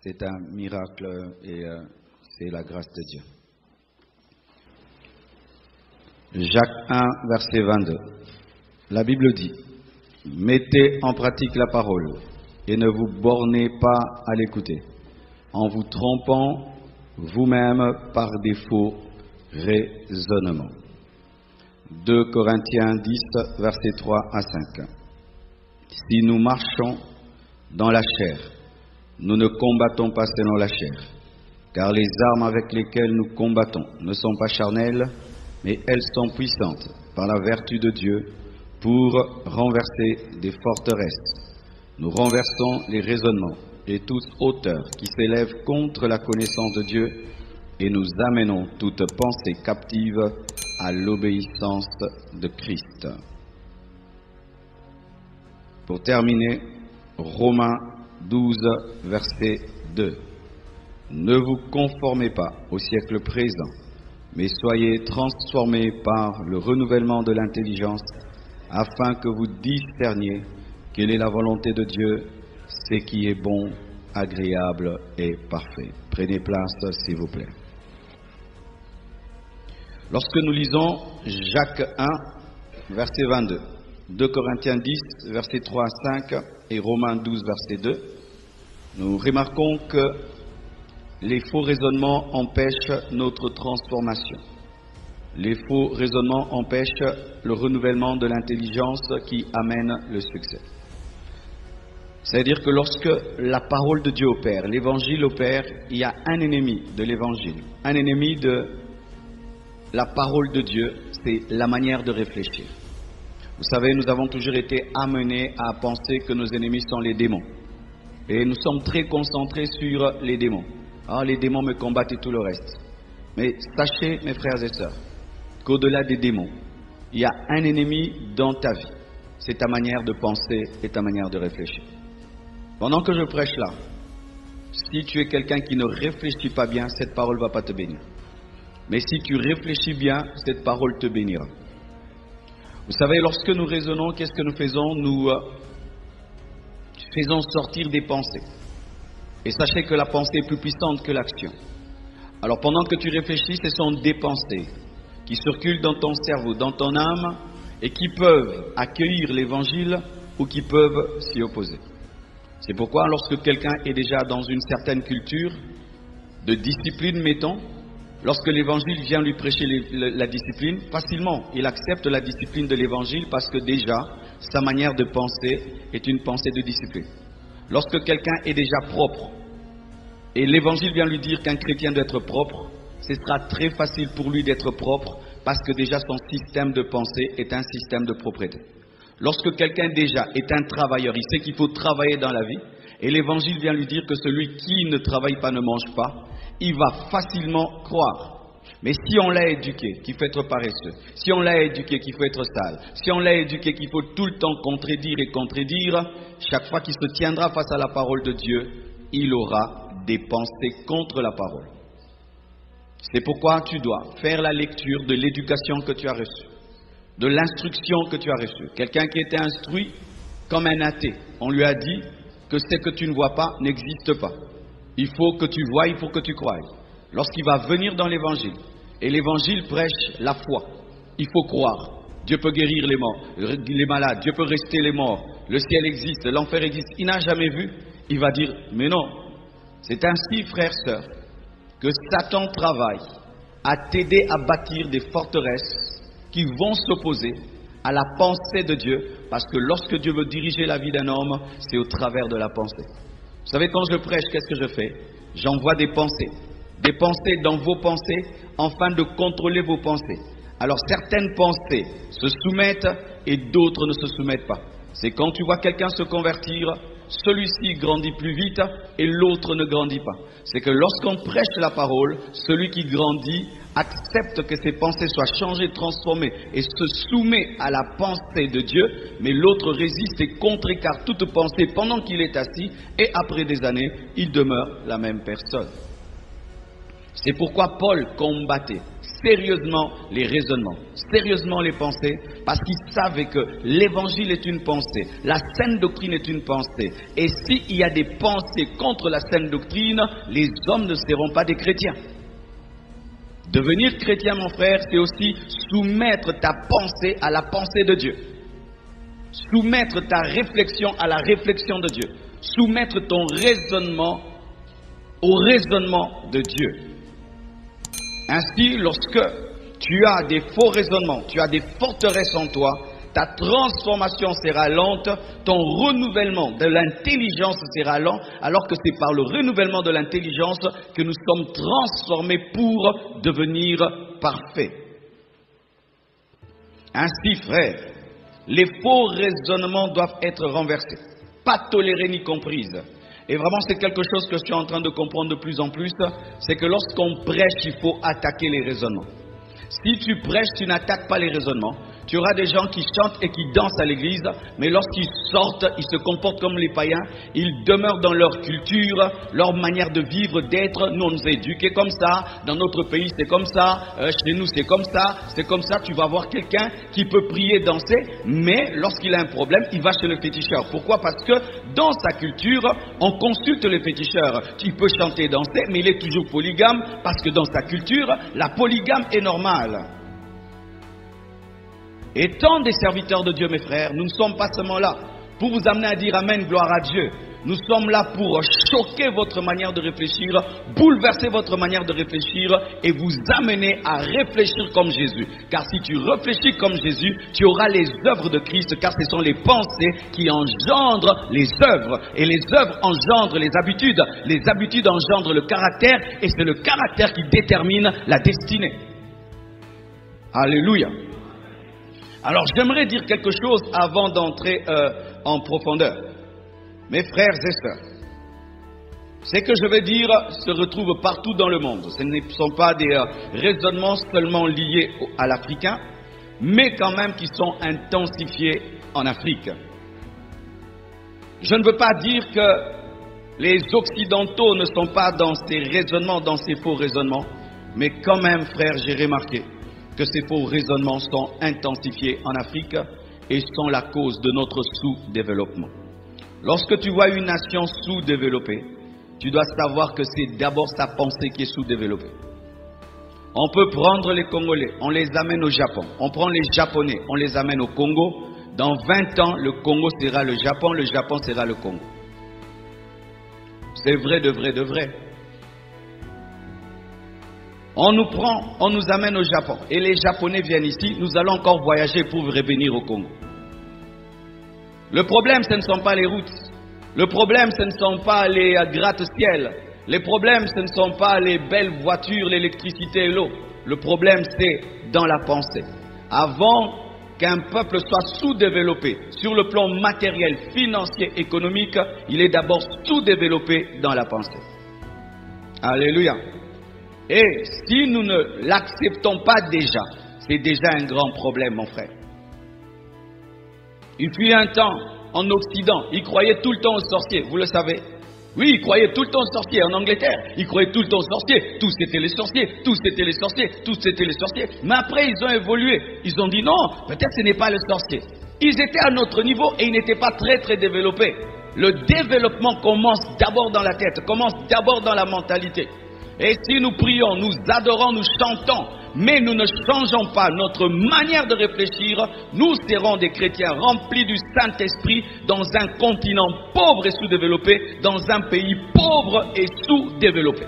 C'est un miracle et c'est la grâce de Dieu. Jacques 1, verset 22. La Bible dit: mettez en pratique la parole et ne vous bornez pas à l'écouter, en vous trompant vous-même par des faux raisonnements. 2 Corinthiens 10, versets 3 à 5. Si nous marchons dans la chair, nous ne combattons pas selon la chair, car les armes avec lesquelles nous combattons ne sont pas charnelles, mais elles sont puissantes par la vertu de Dieu pour renverser des forteresses. Nous renversons les raisonnements et toute hauteur qui s'élève contre la connaissance de Dieu et nous amenons toute pensée captive à l'obéissance de Christ. Pour terminer, Romains 12, verset 2. Ne vous conformez pas au siècle présent, mais soyez transformés par le renouvellement de l'intelligence, afin que vous discerniez quelle est la volonté de Dieu, ce qui est bon, agréable et parfait. Prenez place, s'il vous plaît. Lorsque nous lisons Jacques 1, verset 22, 2 Corinthiens 10, verset 3 à 5 et Romains 12, verset 2, nous remarquons que les faux raisonnements empêchent notre transformation. Les faux raisonnements empêchent le renouvellement de l'intelligence qui amène le succès. C'est-à-dire que lorsque la parole de Dieu opère, l'évangile opère, il y a un ennemi de l'évangile. Un ennemi de la parole de Dieu, c'est la manière de réfléchir. Vous savez, nous avons toujours été amenés à penser que nos ennemis sont les démons. Et nous sommes très concentrés sur les démons. Ah, les démons me combattent et tout le reste. Mais sachez, mes frères et sœurs, qu'au-delà des démons, il y a un ennemi dans ta vie. C'est ta manière de penser et ta manière de réfléchir. Pendant que je prêche là, si tu es quelqu'un qui ne réfléchit pas bien, cette parole ne va pas te bénir. Mais si tu réfléchis bien, cette parole te bénira. Vous savez, lorsque nous raisonnons, qu'est-ce que nous faisons? Nous faisons sortir des pensées. Et sachez que la pensée est plus puissante que l'action. Alors pendant que tu réfléchis, ce sont des pensées qui circulent dans ton cerveau, dans ton âme, et qui peuvent accueillir l'évangile ou qui peuvent s'y opposer. C'est pourquoi lorsque quelqu'un est déjà dans une certaine culture de discipline, mettons, lorsque l'évangile vient lui prêcher la discipline, facilement il accepte la discipline de l'évangile parce que déjà sa manière de penser est une pensée de discipline. Lorsque quelqu'un est déjà propre et l'évangile vient lui dire qu'un chrétien doit être propre, ce sera très facile pour lui d'être propre parce que déjà son système de pensée est un système de propreté. Lorsque quelqu'un déjà est un travailleur, il sait qu'il faut travailler dans la vie et l'évangile vient lui dire que celui qui ne travaille pas ne mange pas, il va facilement croire. Mais si on l'a éduqué qu'il faut être paresseux, si on l'a éduqué qu'il faut être sale, si on l'a éduqué qu'il faut tout le temps contredire et contredire, chaque fois qu'il se tiendra face à la parole de Dieu, il aura des pensées contre la parole. C'est pourquoi tu dois faire la lecture de l'éducation que tu as reçue, de l'instruction que tu as reçue. Quelqu'un qui était instruit comme un athée, on lui a dit que ce que tu ne vois pas n'existe pas. Il faut que tu voies, il faut que tu croies. Lorsqu'il va venir dans l'évangile, et l'évangile prêche la foi, il faut croire. Dieu peut guérir les morts, les malades, Dieu peut rester les morts, le ciel existe, l'enfer existe. Il n'a jamais vu, il va dire, mais non. C'est ainsi, frères, sœurs, que Satan travaille à t'aider à bâtir des forteresses qui vont s'opposer à la pensée de Dieu, parce que lorsque Dieu veut diriger la vie d'un homme, c'est au travers de la pensée. Vous savez, quand je prêche, qu'est-ce que je fais? J'envoie des pensées dans vos pensées, afin de contrôler vos pensées. Alors certaines pensées se soumettent et d'autres ne se soumettent pas. C'est quand tu vois quelqu'un se convertir, celui-ci grandit plus vite et l'autre ne grandit pas. C'est que lorsqu'on prêche la parole, celui qui grandit accepte que ses pensées soient changées, transformées et se soumet à la pensée de Dieu, mais l'autre résiste et contrecarre toute pensée pendant qu'il est assis et après des années, il demeure la même personne. C'est pourquoi Paul combattait sérieusement les raisonnements, sérieusement les pensées, parce qu'ils savaient que l'évangile est une pensée, la saine doctrine est une pensée. Et s'il y a des pensées contre la saine doctrine, les hommes ne seront pas des chrétiens. Devenir chrétien, mon frère, c'est aussi soumettre ta pensée à la pensée de Dieu. Soumettre ta réflexion à la réflexion de Dieu. Soumettre ton raisonnement au raisonnement de Dieu. Ainsi, lorsque tu as des faux raisonnements, tu as des forteresses en toi, ta transformation sera lente, ton renouvellement de l'intelligence sera lent, alors que c'est par le renouvellement de l'intelligence que nous sommes transformés pour devenir parfaits. Ainsi, frères, les faux raisonnements doivent être renversés, pas tolérés ni comprises. Et vraiment, c'est quelque chose que je suis en train de comprendre de plus en plus, c'est que lorsqu'on prêche, il faut attaquer les raisonnements. Si tu prêches, tu n'attaques pas les raisonnements. Tu auras des gens qui chantent et qui dansent à l'église, mais lorsqu'ils sortent, ils se comportent comme les païens, ils demeurent dans leur culture, leur manière de vivre, d'être. Nous, on nous a éduqués comme ça, dans notre pays c'est comme ça, chez nous c'est comme ça, tu vas voir quelqu'un qui peut prier, danser, mais lorsqu'il a un problème, il va chez le féticheur. Pourquoi? Parce que dans sa culture, on consulte le féticheur. Il peut chanter et danser, mais il est toujours polygame, parce que dans sa culture, la polygame est normale. Étant des serviteurs de Dieu, mes frères, nous ne sommes pas seulement là pour vous amener à dire Amen, gloire à Dieu. Nous sommes là pour choquer votre manière de réfléchir, bouleverser votre manière de réfléchir et vous amener à réfléchir comme Jésus. Car si tu réfléchis comme Jésus, tu auras les œuvres de Christ, car ce sont les pensées qui engendrent les œuvres. Et les œuvres engendrent les habitudes engendrent le caractère, et c'est le caractère qui détermine la destinée. Alléluia. Alors j'aimerais dire quelque chose avant d'entrer en profondeur. Mes frères et sœurs, ce que je vais dire se retrouve partout dans le monde. Ce ne sont pas des raisonnements seulement liés à l'Africain, mais quand même qui sont intensifiés en Afrique. Je ne veux pas dire que les Occidentaux ne sont pas dans ces raisonnements, dans ces faux raisonnements, mais quand même, frères, j'ai remarqué que ces faux raisonnements sont intensifiés en Afrique et sont la cause de notre sous-développement. Lorsque tu vois une nation sous-développée, tu dois savoir que c'est d'abord sa pensée qui est sous-développée. On peut prendre les Congolais, on les amène au Japon. On prend les Japonais, on les amène au Congo. Dans 20 ans, le Congo sera le Japon sera le Congo. C'est vrai de vrai de vrai. On nous prend, on nous amène au Japon. Et les Japonais viennent ici, nous allons encore voyager pour revenir au Congo. Le problème, ce ne sont pas les routes. Le problème, ce ne sont pas les gratte-ciel. Les problèmes, ce ne sont pas les belles voitures, l'électricité et l'eau. Le problème, c'est dans la pensée. Avant qu'un peuple soit sous-développé sur le plan matériel, financier, économique, il est d'abord sous-développé dans la pensée. Alléluia. Et si nous ne l'acceptons pas déjà, c'est déjà un grand problème, mon frère. Il fut un temps, en Occident, ils croyaient tout le temps aux sorciers, vous le savez. Oui, ils croyaient tout le temps aux sorciers. En Angleterre, ils croyaient tout le temps aux sorciers. Tous étaient les sorciers, tous étaient les sorciers, tous étaient les sorciers. Mais après, ils ont évolué. Ils ont dit non, peut-être ce n'est pas le sorcier. Ils étaient à notre niveau et ils n'étaient pas très développés. Le développement commence d'abord dans la tête, commence d'abord dans la mentalité. Et si nous prions, nous adorons, nous chantons, mais nous ne changeons pas notre manière de réfléchir, nous serons des chrétiens remplis du Saint-Esprit dans un continent pauvre et sous-développé, dans un pays pauvre et sous-développé.